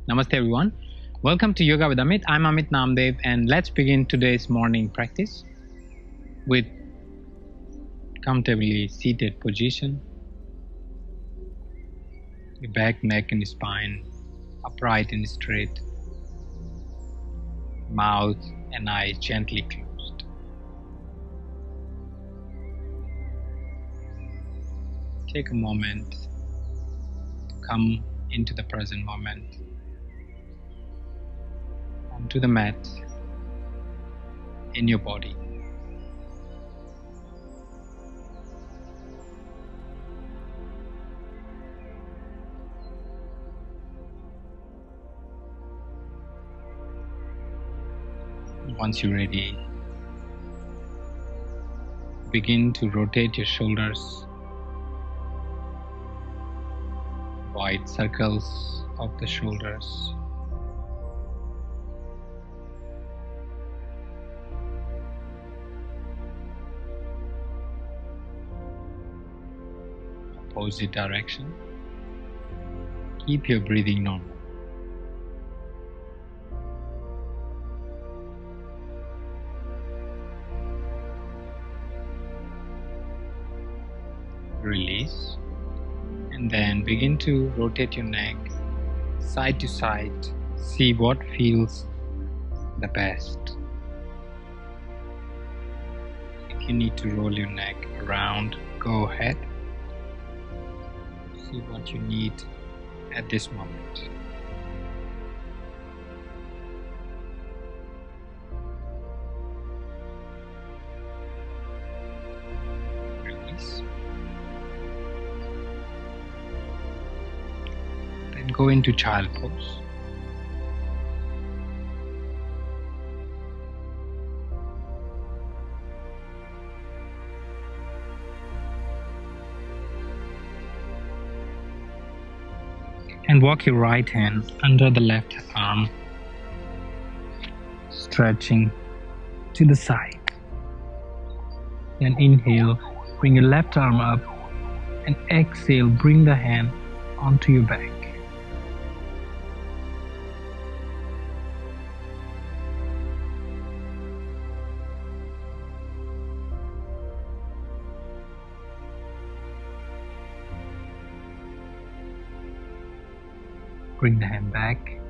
Namaste everyone. Welcome to Yoga with Amit. I'm Amit Namdev and let's begin today's morning practice with comfortably seated position. Your back, neck and spine upright and straight. Mouth and eyes gently closed. Take a moment to come into the present moment. Onto the mat in your body. Once you're ready, begin to rotate your shoulders, wide circles of the shoulders. Opposite direction. Keep your breathing normal. Release and then begin to rotate your neck side to side. See what feels the best. If you need to roll your neck around, go ahead. See what you need at this moment. Release. Then go into child pose. And walk your right hand under the left arm, stretching to the side. Then inhale, bring your left arm up, and exhale, bring the hand onto your back. Bring the hand back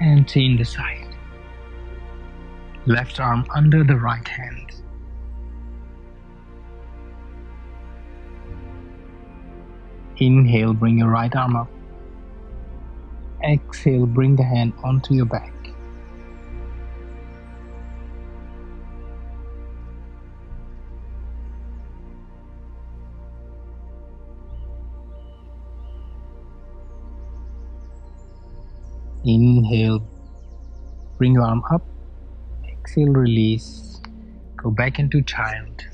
and change the side. Left arm under the right hand. Inhale, bring your right arm up. Exhale, bring the hand onto your back. Inhale, bring your arm up, exhale, release, go back into child.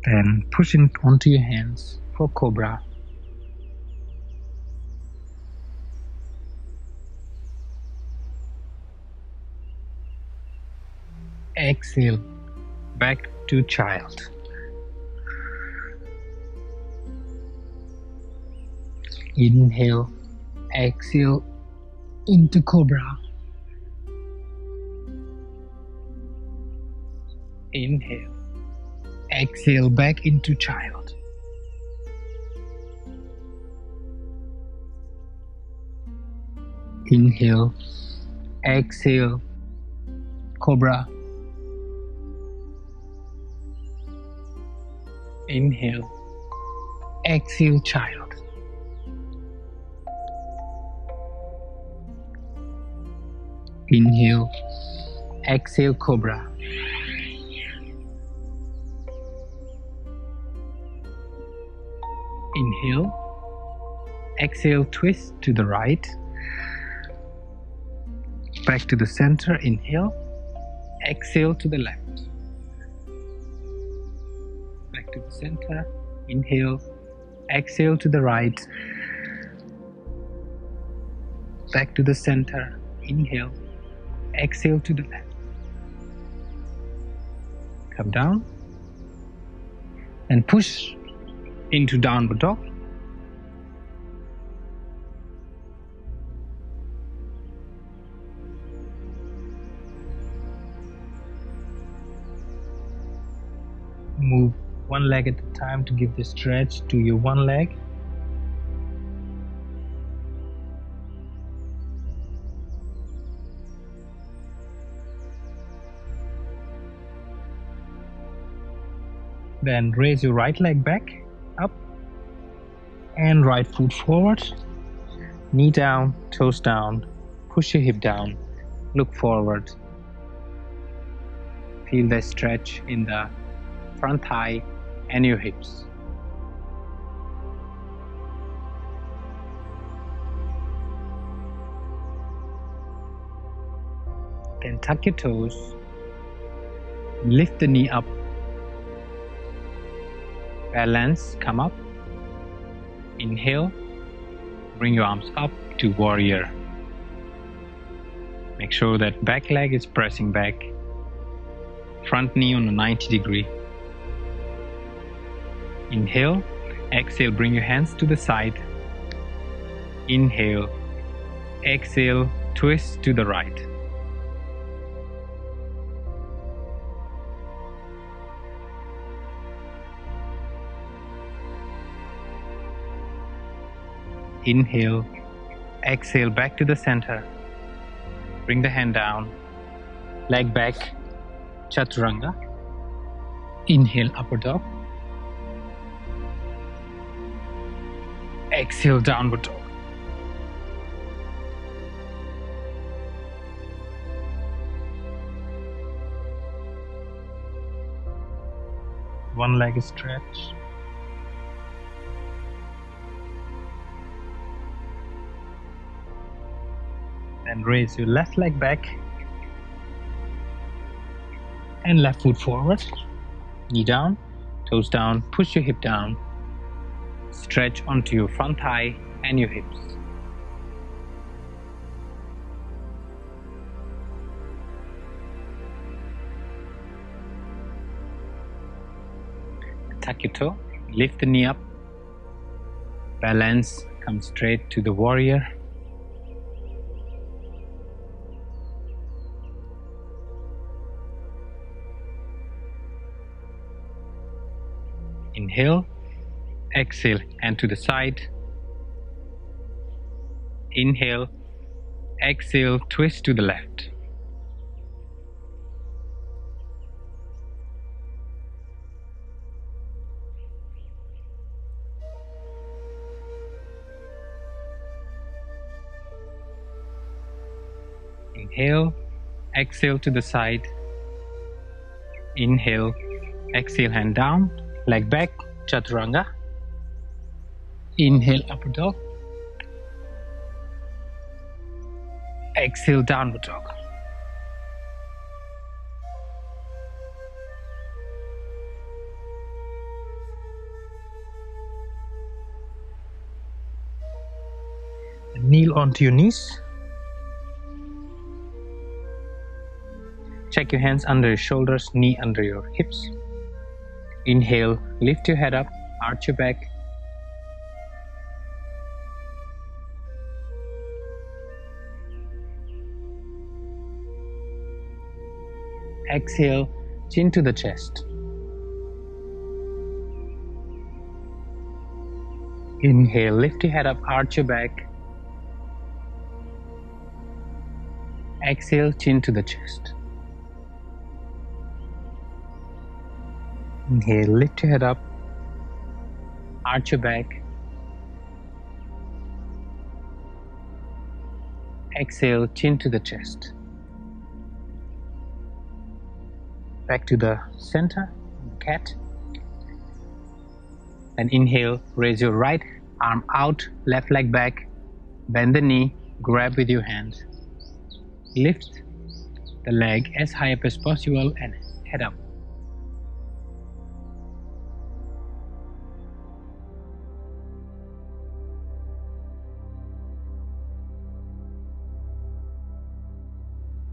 Then push it onto your hands for cobra. Exhale, back to child. Inhale, exhale into cobra. Inhale, exhale back into child. Inhale, exhale, cobra. Inhale, exhale, child. Inhale, exhale, cobra. Inhale, exhale, twist to the right. Back to the center, inhale, exhale to the left. Back to the center, inhale, exhale to the right. Back to the center, inhale, exhale to the left. Come down and push into downward dog. Move one leg at a time to give the stretch to your one leg. Then raise your right leg back up and right foot forward. Knee down, toes down, push your hip down, look forward. Feel the stretch in the front thigh and your hips. Then tuck your toes, lift the knee up, balance, come up, inhale, bring your arms up to warrior. Make sure that back leg is pressing back, front knee on a 90 degree. Inhale, exhale, bring your hands to the side. Inhale, exhale, twist to the right. Inhale, exhale, back to the center. Bring the hand down, leg back, chaturanga. Inhale, upper dog. Exhale, downward dog. One leg is stretched. Then raise your left leg back and left foot forward. Knee down, toes down, push your hip down. Stretch onto your front thigh and your hips. Tuck your toe, lift the knee up, balance, come straight to the warrior. Inhale, exhale, hand to the side. Inhale, exhale, twist to the left. Inhale, exhale to the side. Inhale, exhale, hand down, leg back, chaturanga. Inhale, upper dog. Exhale, downward dog. And kneel onto your knees. Check your hands under your shoulders, knee under your hips. Inhale, lift your head up, arch your back. Exhale, chin to the chest. Inhale, lift your head up, arch your back. Exhale, chin to the chest. Inhale, lift your head up, arch your back. Exhale, chin to the chest. Back to the center, cat. And inhale, raise your right arm out, left leg back, bend the knee, grab with your hand. Lift the leg as high up as possible and head up.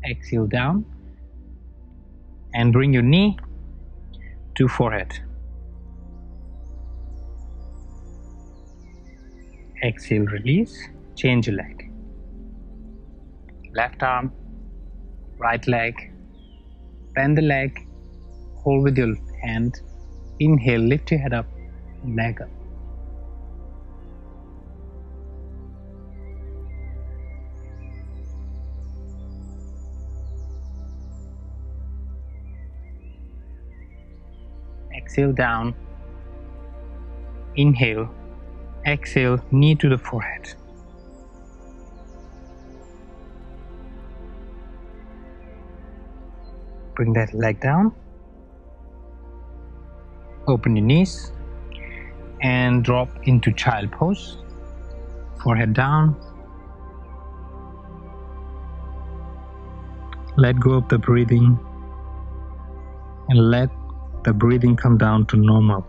Exhale down and bring your knee to forehead. Exhale, release. Change your leg. Left arm, right leg. Bend the leg. Hold with your hand. Inhale, lift your head up, leg up. Exhale down. Inhale. Exhale, knee to the forehead. Bring that leg down. Open your knees and drop into child pose. Forehead down. Let go of the breathing and let the breathing come down to normal.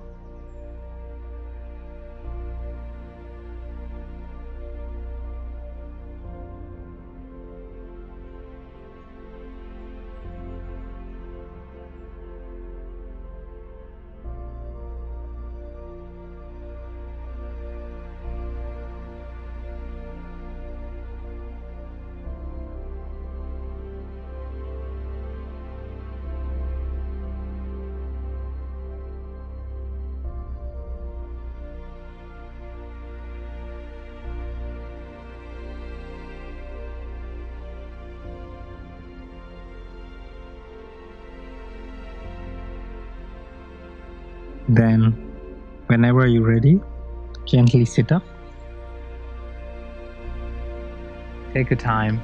Then, whenever you're ready, gently sit up. Take your time.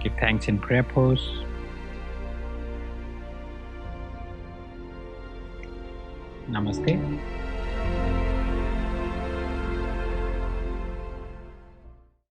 Give thanks in prayer pose. Namaste.